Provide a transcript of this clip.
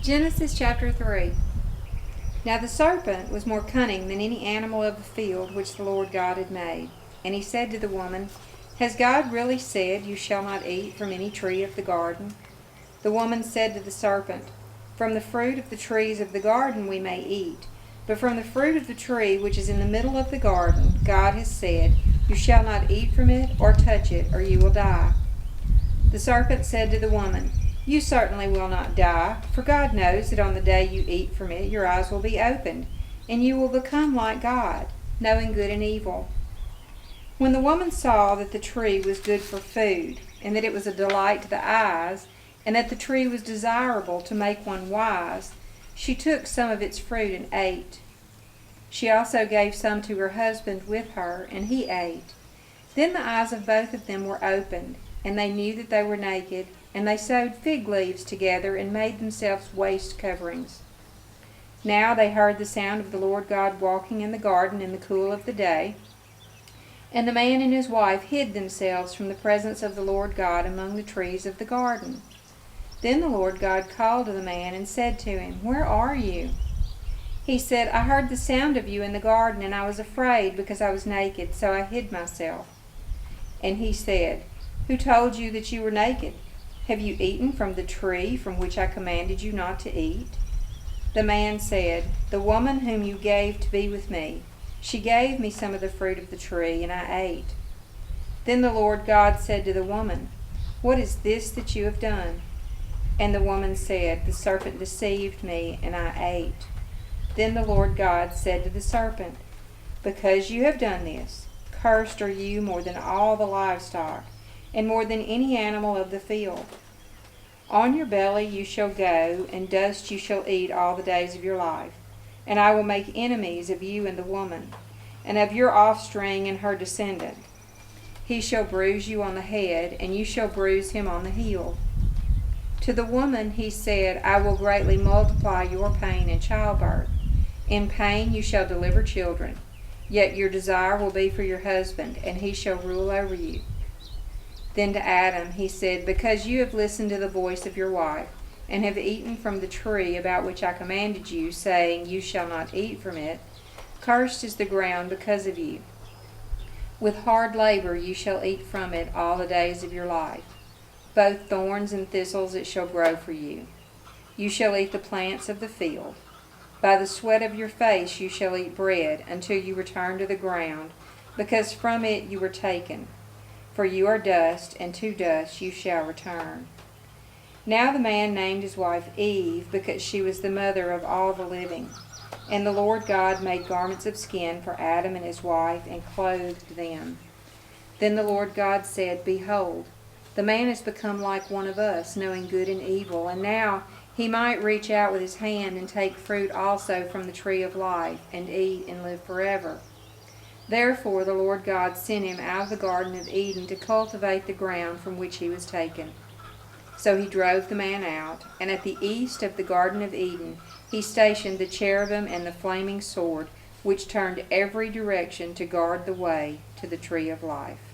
Genesis chapter 3. Now the serpent was more cunning than any animal of the field which the Lord God had made. And he said to the woman, Has God really said, You shall not eat from any tree of the garden? The woman said to the serpent, From the fruit of the trees of the garden we may eat, but from the fruit of the tree which is in the middle of the garden, God has said, You shall not eat from it or touch it, or you will die. The serpent said to the woman, You certainly will not die, for God knows that on the day you eat from it your eyes will be opened, and you will become like God, knowing good and evil. When the woman saw that the tree was good for food, and that it was a delight to the eyes, and that the tree was desirable to make one wise, she took some of its fruit and ate. She also gave some to her husband with her, and he ate. Then the eyes of both of them were opened, and they knew that they were naked, and they sewed fig leaves together and made themselves waist coverings. Now they heard the sound of the Lord God walking in the garden in the cool of the day, and the man and his wife hid themselves from the presence of the Lord God among the trees of the garden. Then the Lord God called to the man and said to him, Where are you? He said, I heard the sound of you in the garden, and I was afraid because I was naked, so I hid myself. And he said, Who told you that you were naked? Have you eaten from the tree from which I commanded you not to eat? The man said, The woman whom you gave to be with me, she gave me some of the fruit of the tree, and I ate. Then the Lord God said to the woman, What is this that you have done? And the woman said, The serpent deceived me, and I ate. Then the Lord God said to the serpent, Because you have done this, cursed are you more than all the livestock, and more than any animal of the field. On your belly you shall go, and dust you shall eat all the days of your life. And I will make enemies of you and the woman, and of your offspring and her descendant. He shall bruise you on the head, and you shall bruise him on the heel. To the woman he said, I will greatly multiply your pain in childbirth. In pain you shall deliver children. Yet your desire will be for your husband, and he shall rule over you. Then to Adam he said, Because you have listened to the voice of your wife, and have eaten from the tree about which I commanded you, saying, You shall not eat from it, cursed is the ground because of you. With hard labor you shall eat from it all the days of your life. Both thorns and thistles it shall grow for you. You shall eat the plants of the field. By the sweat of your face you shall eat bread, until you return to the ground, because from it you were taken. For you are dust, and to dust you shall return. Now the man named his wife Eve, because she was the mother of all the living. And the Lord God made garments of skin for Adam and his wife, and clothed them. Then the Lord God said, Behold, the man has become like one of us, knowing good and evil, and now he might reach out with his hand and take fruit also from the tree of life, and eat and live forever. Therefore the Lord God sent him out of the Garden of Eden to cultivate the ground from which he was taken. So he drove the man out, and at the east of the Garden of Eden he stationed the cherubim and the flaming sword, which turned every direction to guard the way to the tree of life.